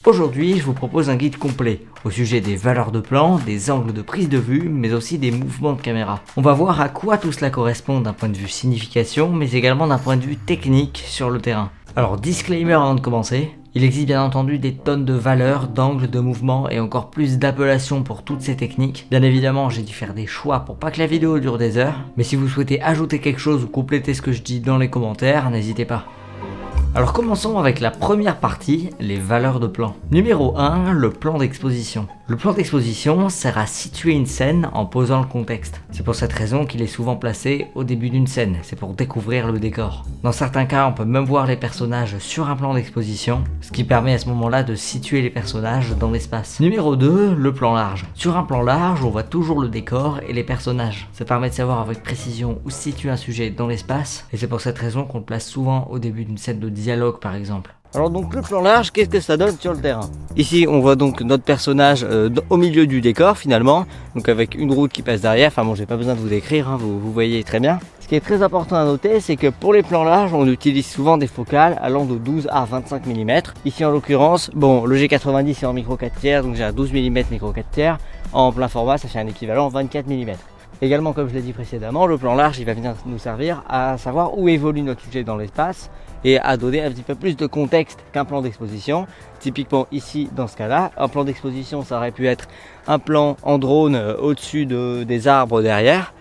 Aujourd'hui, je vous propose un guide complet au sujet des valeurs de plan, des angles de prise de vue, mais aussi des mouvements de caméra. On va voir à quoi tout cela correspond d'un point de vue signification, mais également d'un point de vue technique sur le terrain. Alors, disclaimer avant de commencer, il existe bien entendu des tonnes de valeurs, d'angles, de mouvements et encore plus d'appellations pour toutes ces techniques. Bien évidemment, j'ai dû faire des choix pour pas que la vidéo dure des heures, mais si vous souhaitez ajouter quelque chose ou compléter ce que je dis dans les commentaires, n'hésitez pas. Alors commençons avec la première partie, les valeurs de plan. Numéro 1, le plan d'exposition. Le plan d'exposition sert à situer une scène en posant le contexte. C'est pour cette raison qu'il est souvent placé au début d'une scène, c'est pour découvrir le décor. Dans certains cas, on peut même voir les personnages sur un plan d'exposition, ce qui permet à ce moment-là de situer les personnages dans l'espace. Numéro 2, le plan large. Sur un plan large, on voit toujours le décor et les personnages. Ça permet de savoir avec précision où se situe un sujet dans l'espace, et c'est pour cette raison qu'on le place souvent au début d'une scène de dialogue par exemple. Alors donc le plan large, qu'est-ce que ça donne sur le terrain? Ici on voit donc notre personnage au milieu du décor finalement, donc avec une route qui passe derrière, enfin bon j'ai pas besoin de vous décrire, hein, vous voyez très bien. Ce qui est très important à noter, c'est que pour les plans larges, on utilise souvent des focales allant de 12 à 25 mm. Ici en l'occurrence, bon le G90 est en micro 4/3, donc j'ai un 12 mm micro 4/3, en plein format ça fait un équivalent 24 mm. Également, comme je l'ai dit précédemment, le plan large il va venir nous servir à savoir où évolue notre sujet dans l'espace et à donner un petit peu plus de contexte qu'un plan d'exposition. Typiquement ici dans ce cas là, un plan d'exposition ça aurait pu être un plan en drone au-dessus des arbres derrière.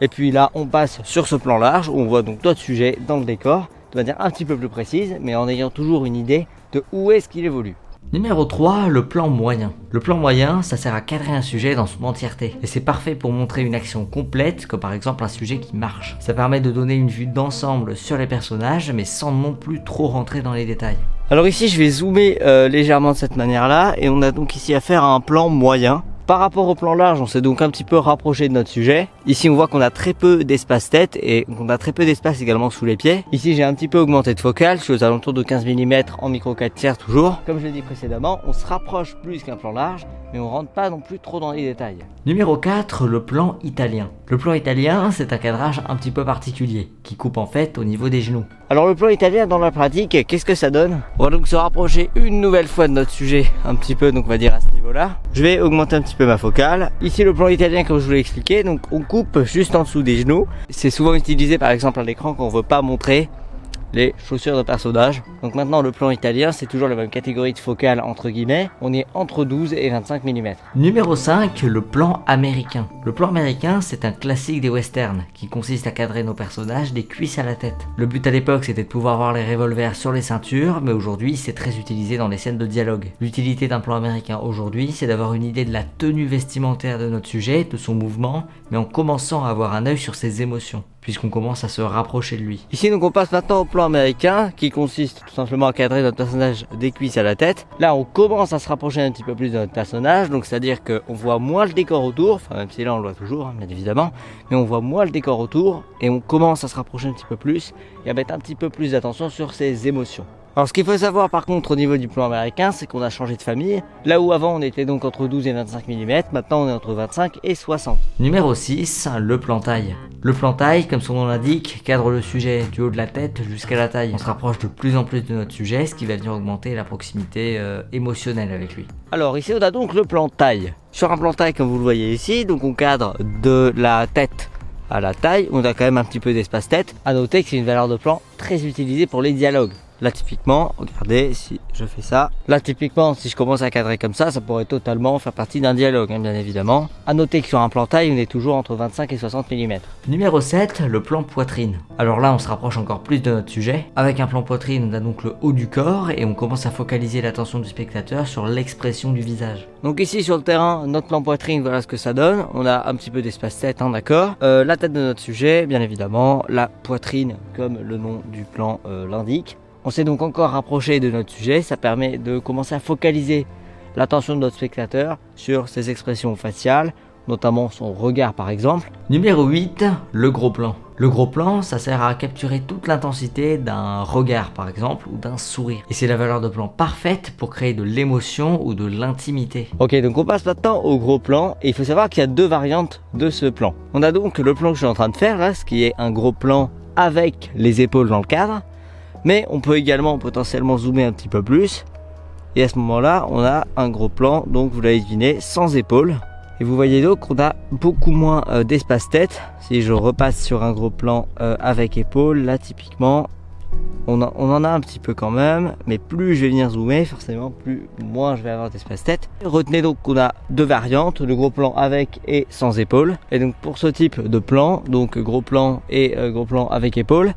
Et puis là on passe sur ce plan large où on voit donc notre sujet dans le décor de manière un petit peu plus précise, mais en ayant toujours une idée de où est-ce qu'il évolue. Numéro 3, le plan moyen. Le plan moyen, ça sert à cadrer un sujet dans son entièreté. Et c'est parfait pour montrer une action complète, comme par exemple un sujet qui marche. Ça permet de donner une vue d'ensemble sur les personnages, mais sans non plus trop rentrer dans les détails. Alors ici, je vais zoomer légèrement de cette manière-là, et on a donc ici affaire à un plan moyen. Par rapport au plan large, on s'est donc un petit peu rapproché de notre sujet. Ici, on voit qu'on a très peu d'espace tête et qu'on a très peu d'espace également sous les pieds. Ici, j'ai un petit peu augmenté de focale. Je suis aux alentours de 15 mm en micro 4/3 toujours. Comme je l'ai dit précédemment, on se rapproche plus qu'un plan large, mais on rentre pas non plus trop dans les détails. Numéro 4, le plan italien. Le plan italien, c'est un cadrage un petit peu particulier, qui coupe en fait au niveau des genoux. Alors le plan italien dans la pratique, qu'est-ce que ça donne? On va donc se rapprocher une nouvelle fois de notre sujet, un petit peu, donc on va dire à ce niveau-là. Je vais augmenter un petit peu ma focale. Ici le plan italien, comme je vous l'ai expliqué, donc on coupe juste en dessous des genoux. C'est souvent utilisé par exemple à l'écran quand on veut pas montrer les chaussures de personnage. Donc maintenant le plan italien c'est toujours la même catégorie de focale entre guillemets, on est entre 12 et 25 mm. Numéro 5, le plan américain. Le plan américain c'est un classique des westerns qui consiste à cadrer nos personnages des cuisses à la tête. Le but à l'époque c'était de pouvoir voir les revolvers sur les ceintures, mais aujourd'hui c'est très utilisé dans les scènes de dialogue. L'utilité d'un plan américain aujourd'hui c'est d'avoir une idée de la tenue vestimentaire de notre sujet, de son mouvement, mais en commençant à avoir un œil sur ses émotions, puisqu'on commence à se rapprocher de lui. Ici donc on passe maintenant au plan américain qui consiste tout simplement à cadrer notre personnage des cuisses à la tête. Là on commence à se rapprocher un petit peu plus de notre personnage, donc c'est à dire qu'on voit moins le décor autour, enfin même si là on le voit toujours bien évidemment, mais on voit moins le décor autour et on commence à se rapprocher un petit peu plus et à mettre un petit peu plus d'attention sur ses émotions. Alors ce qu'il faut savoir par contre au niveau du plan américain, c'est qu'on a changé de famille. Là où avant on était donc entre 12 et 25 mm, maintenant on est entre 25 et 60. Numéro 6, le plan taille. Le plan taille, comme son nom l'indique, cadre le sujet du haut de la tête jusqu'à la taille. On se rapproche de plus en plus de notre sujet, ce qui va venir augmenter la proximité émotionnelle avec lui. Alors ici on a donc le plan taille. Sur un plan taille comme vous le voyez ici, donc on cadre de la tête à la taille, on a quand même un petit peu d'espace tête. À noter que c'est une valeur de plan très utilisée pour les dialogues. Là typiquement, regardez si je fais ça. Là typiquement, si je commence à cadrer comme ça pourrait totalement faire partie d'un dialogue, hein, bien évidemment. A noter que sur un plan taille, on est toujours entre 25 et 60 mm. Numéro 7, le plan poitrine. Alors là, on se rapproche encore plus de notre sujet. Avec un plan poitrine, on a donc le haut du corps et on commence à focaliser l'attention du spectateur sur l'expression du visage. Donc ici sur le terrain, notre plan poitrine, voilà ce que ça donne. On a un petit peu d'espace tête, hein, d'accord. La tête de notre sujet, bien évidemment. La poitrine, comme le nom du plan l'indique. On s'est donc encore rapproché de notre sujet, ça permet de commencer à focaliser l'attention de notre spectateur sur ses expressions faciales, notamment son regard par exemple. Numéro 8, le gros plan. Le gros plan, ça sert à capturer toute l'intensité d'un regard par exemple ou d'un sourire. Et c'est la valeur de plan parfaite pour créer de l'émotion ou de l'intimité. Ok, donc on passe maintenant au gros plan et il faut savoir qu'il y a deux variantes de ce plan. On a donc le plan que je suis en train de faire là, ce qui est un gros plan avec les épaules dans le cadre. Mais on peut également potentiellement zoomer un petit peu plus Et à ce moment-là, on a un gros plan, donc vous l'avez deviné, sans épaules. Et vous voyez donc qu'on a beaucoup moins d'espace tête. Si je repasse sur un gros plan avec épaules, là typiquement, on en a un petit peu quand même, mais plus je vais venir zoomer, forcément, moins je vais avoir d'espace tête. Retenez donc qu'on a deux variantes, le gros plan avec et sans épaules. Et donc pour ce type de plan, donc gros plan et gros plan avec épaules,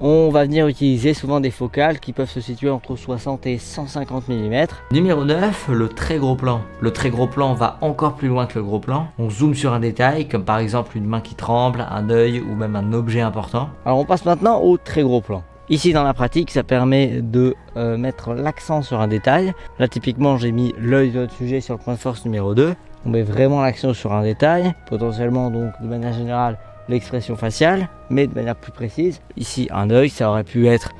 on va venir utiliser souvent des focales qui peuvent se situer entre 60 et 150 mm. Numéro 9, le très gros plan. Le très gros plan va encore plus loin que le gros plan. On zoome sur un détail, comme par exemple une main qui tremble, un œil ou même un objet important. Alors on passe maintenant au très gros plan. Ici dans la pratique, ça permet de mettre l'accent sur un détail. Là typiquement, j'ai mis l'œil de notre sujet sur le point de force numéro 2. On met vraiment l'accent sur un détail, potentiellement donc de manière générale l'expression faciale, mais de manière plus précise. Ici un œil, ça aurait pu être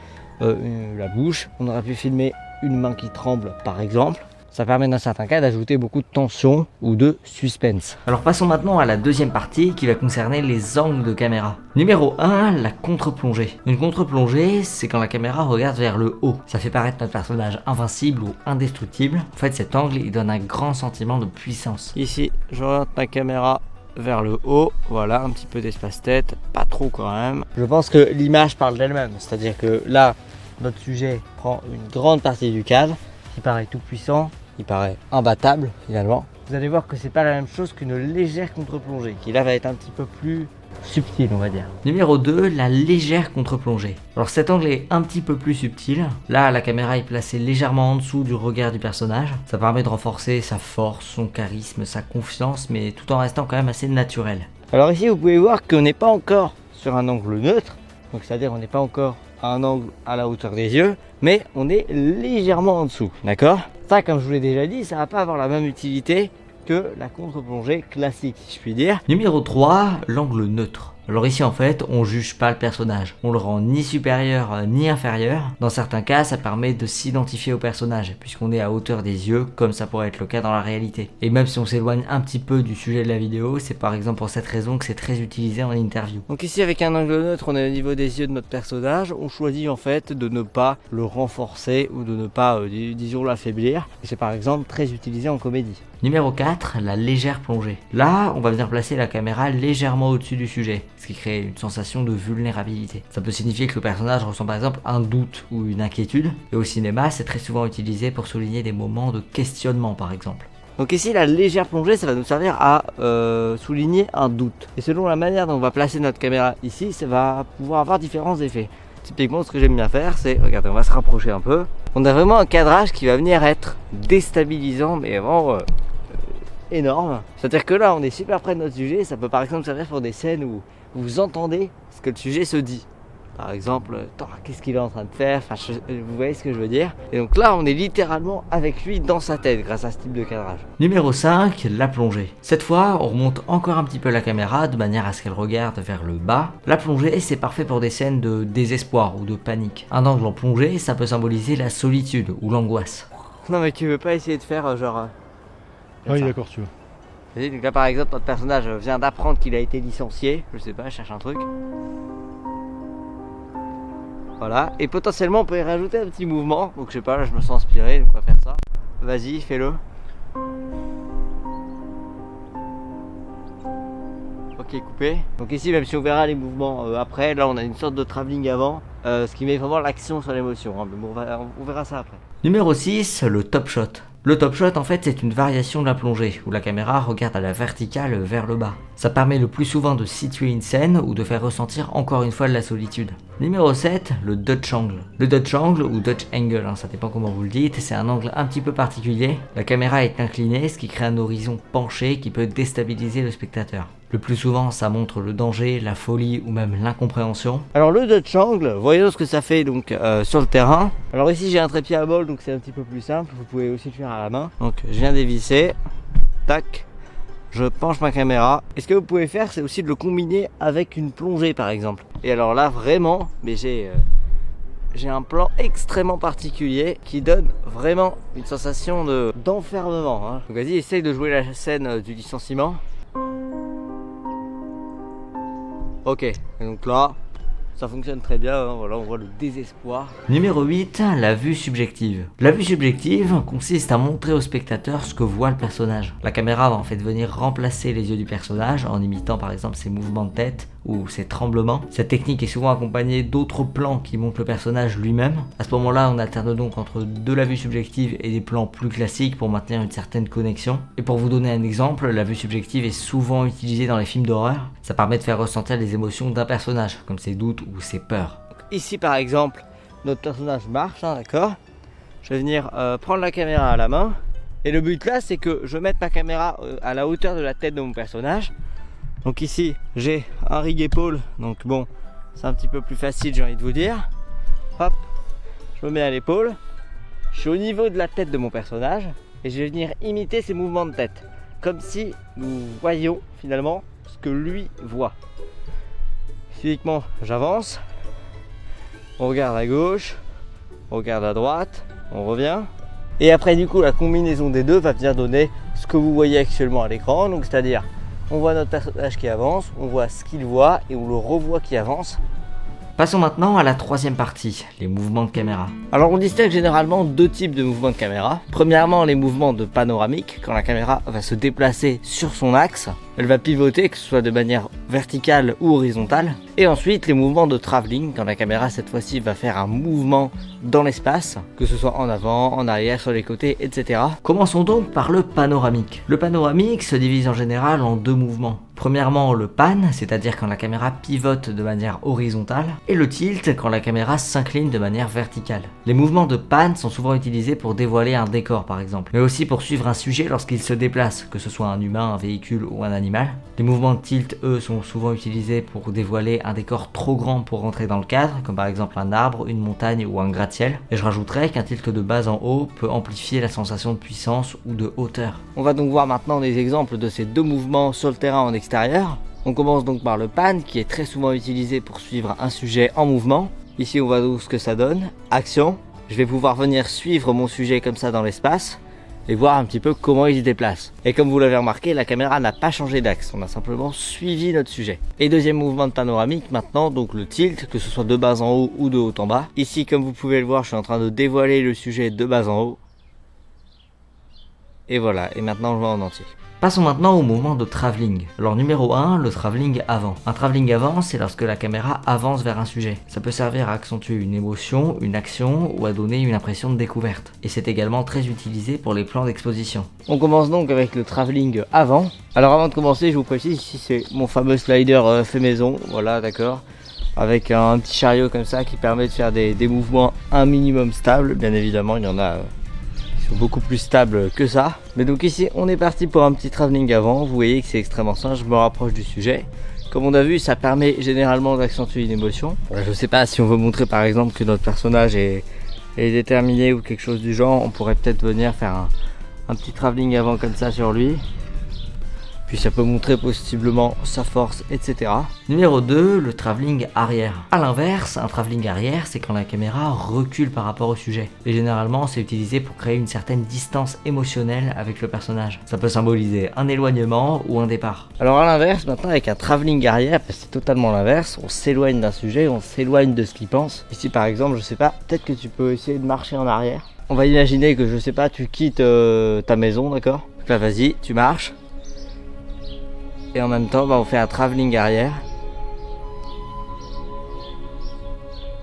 la bouche, on aurait pu filmer une main qui tremble par exemple. Ça permet dans certains cas d'ajouter beaucoup de tension ou de suspense. Alors passons maintenant à la deuxième partie qui va concerner les angles de caméra. Numéro 1, la contre-plongée. Une contre-plongée, c'est quand la caméra regarde vers le haut. Ça fait paraître notre personnage invincible ou indestructible. En fait, cet angle, il donne un grand sentiment de puissance. Ici, j'oriente ma caméra vers le haut, voilà, un petit peu d'espace tête, pas trop quand même. Je pense que l'image parle d'elle-même, c'est-à-dire que là, notre sujet prend une grande partie du cadre, qui paraît tout puissant, qui paraît imbattable finalement. Vous allez voir que c'est pas la même chose qu'une légère contre-plongée, qui là va être un petit peu plus subtil, on va dire. Numéro 2, la légère contre-plongée. Alors cet angle est un petit peu plus subtil. Là, la caméra est placée légèrement en dessous du regard du personnage. Ça permet de renforcer sa force, son charisme, sa confiance, mais tout en restant quand même assez naturel. Alors ici, vous pouvez voir qu'on n'est pas encore sur un angle neutre. Donc c'est-à-dire on n'est pas encore à un angle à la hauteur des yeux, mais on est légèrement en dessous, d'accord? Ça, comme je vous l'ai déjà dit, ça va pas avoir la même utilité que la contre-plongée classique, si je puis dire. Numéro 3, l'angle neutre. Alors ici en fait, on juge pas le personnage, on le rend ni supérieur ni inférieur. Dans certains cas, ça permet de s'identifier au personnage, puisqu'on est à hauteur des yeux, comme ça pourrait être le cas dans la réalité. Et même si on s'éloigne un petit peu du sujet de la vidéo, c'est par exemple pour cette raison que c'est très utilisé en interview. Donc ici avec un angle neutre, on est au niveau des yeux de notre personnage, on choisit en fait de ne pas le renforcer ou de ne pas, disons, l'affaiblir. Et c'est par exemple très utilisé en comédie. Numéro 4, la légère plongée. Là, on va venir placer la caméra légèrement au-dessus du sujet, ce qui crée une sensation de vulnérabilité. Ça peut signifier que le personnage ressent par exemple un doute ou une inquiétude. Et au cinéma, c'est très souvent utilisé pour souligner des moments de questionnement par exemple. Donc ici, la légère plongée, ça va nous servir à souligner un doute. Et selon la manière dont on va placer notre caméra ici, ça va pouvoir avoir différents effets. Typiquement, ce que j'aime bien faire, c'est, regardez, on va se rapprocher un peu. On a vraiment un cadrage qui va venir être déstabilisant, mais vraiment énorme. C'est-à-dire que là, on est super près de notre sujet. Ça peut par exemple servir pour des scènes où vous entendez ce que le sujet se dit. Par exemple, qu'est-ce qu'il est en train de faire, enfin, vous voyez ce que je veux dire. Et donc là, on est littéralement avec lui dans sa tête grâce à ce type de cadrage. Numéro 5, la plongée. Cette fois, on remonte encore un petit peu la caméra de manière à ce qu'elle regarde vers le bas. La plongée, c'est parfait pour des scènes de désespoir ou de panique. Un angle en plongée, ça peut symboliser la solitude ou l'angoisse. Non mais tu veux pas essayer de faire genre... Oui, d'accord, tu veux. Vas-y, donc là par exemple, notre personnage vient d'apprendre qu'il a été licencié. Je sais pas, je cherche un truc. Voilà, et potentiellement on peut y rajouter un petit mouvement. Donc je sais pas, là je me sens inspiré, donc on va faire ça. Vas-y, fais-le. Ok, coupé. Donc ici, même si on verra les mouvements après, là on a une sorte de travelling avant, ce qui met vraiment l'action sur l'émotion, hein. Mais bon, on verra ça après. Numéro 6, le top shot. Le top shot, en fait, c'est une variation de la plongée, où la caméra regarde à la verticale vers le bas. Ça permet le plus souvent de situer une scène ou de faire ressentir encore une fois de la solitude. Numéro 7, le Dutch angle. Le Dutch angle ou Dutch angle, hein, ça dépend comment vous le dites, c'est un angle un petit peu particulier. La caméra est inclinée, ce qui crée un horizon penché qui peut déstabiliser le spectateur. Le plus souvent, ça montre le danger, la folie ou même l'incompréhension. Alors le Dutch angle, voyons ce que ça fait donc sur le terrain. Alors ici j'ai un trépied à bol, donc c'est un petit peu plus simple. Vous pouvez aussi le faire à la main. Donc je viens dévisser, tac, je penche ma caméra. Et ce que vous pouvez faire, c'est aussi de le combiner avec une plongée par exemple. Et alors là vraiment, mais j'ai un plan extrêmement particulier qui donne vraiment une sensation d'enfermement, hein. Donc vas-y, essaye de jouer la scène du licenciement. Ok, et donc là, Ça fonctionne très bien, hein, voilà, on voit le désespoir. Numéro 8, la vue subjective. La vue subjective consiste à montrer au spectateur ce que voit le personnage. La caméra va en fait venir remplacer les yeux du personnage en imitant par exemple ses mouvements de tête ou ses tremblements. Cette technique est souvent accompagnée d'autres plans qui montrent le personnage lui-même. À ce moment-là, on alterne donc entre de la vue subjective et des plans plus classiques pour maintenir une certaine connexion. Et pour vous donner un exemple, la vue subjective est souvent utilisée dans les films d'horreur. Ça permet de faire ressentir les émotions d'un personnage, comme ses doutes ou ses peurs. Ici par exemple, notre personnage marche, hein, d'accord ? Je vais venir prendre la caméra à la main. Et le but là, c'est que je mette ma caméra à la hauteur de la tête de mon personnage. Donc ici, j'ai un rig épaule, donc bon, c'est un petit peu plus facile, j'ai envie de vous dire. Hop, je me mets à l'épaule. Je suis au niveau de la tête de mon personnage et je vais venir imiter ses mouvements de tête. Comme si nous voyions finalement ce que lui voit. Physiquement, j'avance. On regarde à gauche, on regarde à droite, on revient. Et après du coup, la combinaison des deux va venir donner ce que vous voyez actuellement à l'écran. Donc c'est-à-dire, on voit notre personnage qui avance, on voit ce qu'il voit et on le revoit qui avance. Passons maintenant à la troisième partie, les mouvements de caméra. Alors on distingue généralement deux types de mouvements de caméra. Premièrement, les mouvements de panoramique, quand la caméra va se déplacer sur son axe. Elle va pivoter, que ce soit de manière verticale ou horizontale. Et ensuite, les mouvements de travelling, quand la caméra cette fois-ci va faire un mouvement dans l'espace, que ce soit en avant, en arrière, sur les côtés, etc. Commençons donc par le panoramique. Le panoramique se divise en général en deux mouvements. Premièrement, le pan, c'est-à-dire quand la caméra pivote de manière horizontale, et le tilt, quand la caméra s'incline de manière verticale. Les mouvements de pan sont souvent utilisés pour dévoiler un décor par exemple, mais aussi pour suivre un sujet lorsqu'il se déplace, que ce soit un humain, un véhicule ou un animal. Les mouvements de tilt, eux, sont souvent utilisés pour dévoiler un décor trop grand pour rentrer dans le cadre, comme par exemple un arbre, une montagne ou un gratte-ciel. Et je rajouterais qu'un tilt de bas en haut peut amplifier la sensation de puissance ou de hauteur. On va donc voir maintenant des exemples de ces deux mouvements sur le terrain en extérieur. On commence donc par le pan, qui est très souvent utilisé pour suivre un sujet en mouvement. Ici, on voit donc ce que ça donne. Action. Je vais pouvoir venir suivre mon sujet comme ça dans l'espace et voir un petit peu comment il se déplace. Et comme vous l'avez remarqué, la caméra n'a pas changé d'axe, on a simplement suivi notre sujet. Et deuxième mouvement de panoramique maintenant, donc le tilt, que ce soit de bas en haut ou de haut en bas. Ici, comme vous pouvez le voir, je suis en train de dévoiler le sujet de bas en haut. Et voilà, et maintenant je vois en entier. Passons maintenant au mouvement de travelling. Alors numéro 1, le travelling avant. Un travelling avant, c'est lorsque la caméra avance vers un sujet. Ça peut servir à accentuer une émotion, une action ou à donner une impression de découverte. Et c'est également très utilisé pour les plans d'exposition. On commence donc avec le travelling avant. Alors avant de commencer, je vous précise, ici c'est mon fameux slider fait maison, voilà d'accord. Avec un petit chariot comme ça qui permet de faire des mouvements un minimum stables. Bien évidemment, il y en a beaucoup plus stable que ça. Mais donc ici on est parti pour un petit travelling avant. Vous voyez que c'est extrêmement simple, je me rapproche du sujet. Comme on a vu, ça permet généralement d'accentuer une émotion. Je sais pas si on veut montrer par exemple que notre personnage est déterminé ou quelque chose du genre, on pourrait peut-être venir faire un petit travelling avant comme ça sur lui. Puis ça peut montrer possiblement sa force, etc. Numéro 2, le travelling arrière. A l'inverse, un travelling arrière, c'est quand la caméra recule par rapport au sujet. Et généralement, c'est utilisé pour créer une certaine distance émotionnelle avec le personnage. Ça peut symboliser un éloignement ou un départ. Alors à l'inverse, maintenant avec un travelling arrière, c'est totalement l'inverse. On s'éloigne d'un sujet, on s'éloigne de ce qu'il pense. Ici par exemple, je sais pas, peut-être que tu peux essayer de marcher en arrière. On va imaginer que je sais pas, tu quittes ta maison, d'accord ? Donc là vas-y, tu marches. Et en même temps, on fait un travelling arrière.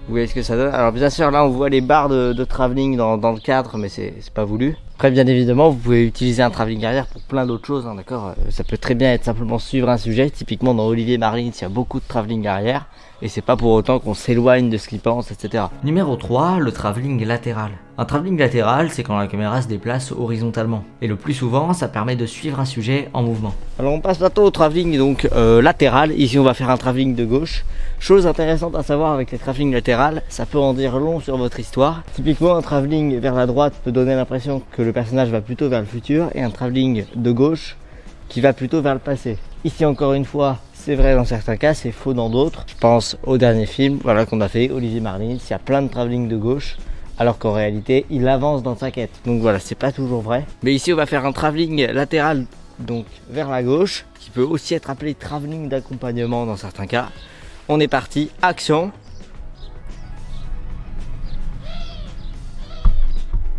Vous voyez ce que ça donne? Alors bien sûr, là on voit les barres de travelling dans le cadre, mais c'est pas voulu. Après bien évidemment, vous pouvez utiliser un travelling arrière pour plein d'autres choses, hein, d'accord. Ça peut très bien être simplement suivre un sujet. Typiquement dans Olivier Marlins, il y a beaucoup de travelling arrière. Et c'est pas pour autant qu'on s'éloigne de ce qu'il pense, etc. Numéro 3, le travelling latéral. Un travelling latéral, c'est quand la caméra se déplace horizontalement. Et le plus souvent, ça permet de suivre un sujet en mouvement. Alors on passe maintenant au travelling donc latéral. Ici on va faire un travelling de gauche. Chose intéressante à savoir avec les travelling latérales, ça peut en dire long sur votre histoire. Typiquement un travelling vers la droite peut donner l'impression que le personnage va plutôt vers le futur, et un travelling de gauche qui va plutôt vers le passé. Ici encore une fois, c'est vrai dans certains cas, c'est faux dans d'autres. Je pense au dernier film qu'on a fait, Olivier Marlins, il y a plein de travelling de gauche, alors qu'en réalité, il avance dans sa quête. Donc voilà, c'est pas toujours vrai. Mais ici, on va faire un travelling latéral, donc vers la gauche, qui peut aussi être appelé travelling d'accompagnement dans certains cas. On est parti, action.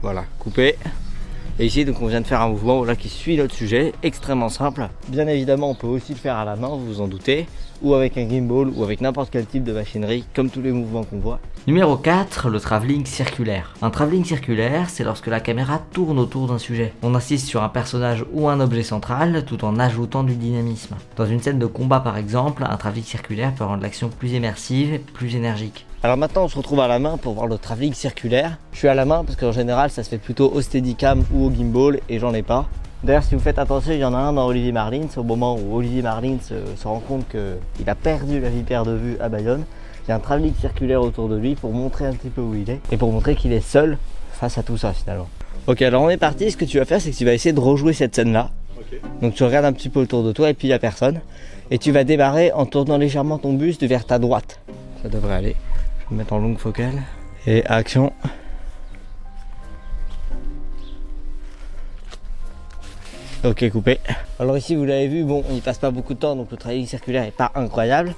Voilà, coupé. Et ici donc on vient de faire un mouvement là qui suit notre sujet, extrêmement simple. Bien évidemment on peut aussi le faire à la main, vous vous en doutez, ou avec un gimbal ou avec n'importe quel type de machinerie, comme tous les mouvements qu'on voit. Numéro 4, le travelling circulaire. Un travelling circulaire, c'est lorsque la caméra tourne autour d'un sujet. On insiste sur un personnage ou un objet central tout en ajoutant du dynamisme. Dans une scène de combat par exemple, un travelling circulaire peut rendre l'action plus immersive et plus énergique. Alors maintenant on se retrouve à la main pour voir le travelling circulaire. Je suis à la main parce qu'en général ça se fait plutôt au Steadicam ou au gimbal et j'en ai pas. D'ailleurs si vous faites attention, il y en a un dans Olivier Marlins, au moment où Olivier Marlins se rend compte qu'il a perdu la vipère de vue à Bayonne. Il y a un travelling circulaire autour de lui pour montrer un petit peu où il est et pour montrer qu'il est seul face à tout ça finalement. Ok, alors on est parti, ce que tu vas faire c'est que tu vas essayer de rejouer cette scène là. Okay. Donc tu regardes un petit peu autour de toi et puis il n'y a personne. Et tu vas démarrer en tournant légèrement ton buste vers ta droite. Ça devrait aller. Je vais me mettre en longue focale. Et action. Ok, coupé. Alors ici vous l'avez vu, bon on n'y passe pas beaucoup de temps donc le travelling circulaire n'est pas incroyable.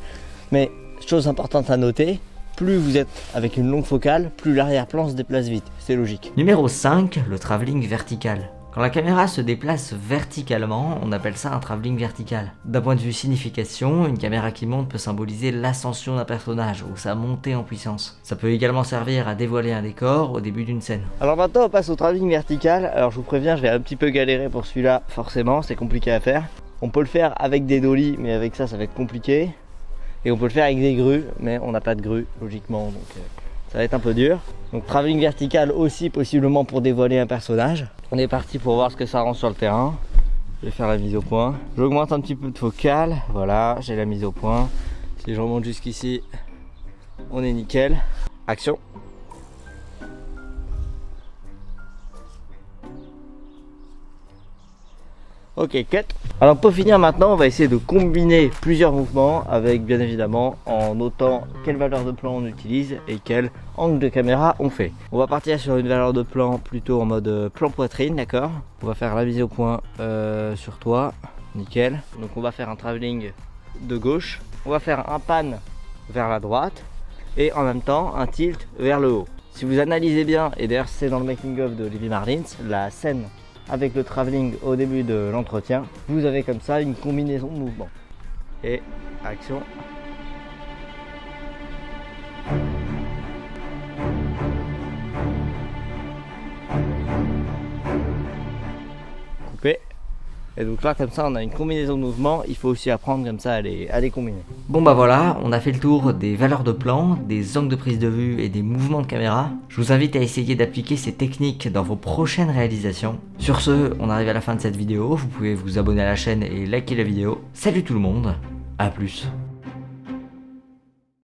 Mais chose importante à noter, plus vous êtes avec une longue focale, plus l'arrière-plan se déplace vite, c'est logique. Numéro 5, le travelling vertical. Quand la caméra se déplace verticalement, on appelle ça un travelling vertical. D'un point de vue signification, une caméra qui monte peut symboliser l'ascension d'un personnage ou sa montée en puissance. Ça peut également servir à dévoiler un décor au début d'une scène. Alors maintenant on passe au travelling vertical. Alors je vous préviens, je vais un petit peu galérer pour celui-là, forcément, c'est compliqué à faire. On peut le faire avec des dollies, mais avec ça va être compliqué. Et on peut le faire avec des grues, mais on n'a pas de grue, logiquement, donc ça va être un peu dur. Donc travelling vertical aussi, possiblement pour dévoiler un personnage. On est parti pour voir ce que ça rend sur le terrain. Je vais faire la mise au point. J'augmente un petit peu de focale, voilà, j'ai la mise au point. Si je remonte jusqu'ici, on est nickel. Action. Ok, cut. Alors pour finir maintenant, on va essayer de combiner plusieurs mouvements avec bien évidemment en notant quelle valeur de plan on utilise et quel angle de caméra on fait. On va partir sur une valeur de plan plutôt en mode plan poitrine, d'accord. On va faire la mise au point sur toi, nickel. Donc on va faire un travelling de gauche. On va faire un pan vers la droite et en même temps un tilt vers le haut. Si vous analysez bien, et d'ailleurs c'est dans le making of de Olivier Marlins, la scène avec le travelling au début de l'entretien, vous avez comme ça une combinaison de mouvements. Et action. Coupé. Et donc là comme ça on a une combinaison de mouvements, il faut aussi apprendre comme ça à les combiner. Bon bah voilà, on a fait le tour des valeurs de plan, des angles de prise de vue et des mouvements de caméra. Je vous invite à essayer d'appliquer ces techniques dans vos prochaines réalisations. Sur ce, on arrive à la fin de cette vidéo, vous pouvez vous abonner à la chaîne et liker la vidéo. Salut tout le monde, à plus.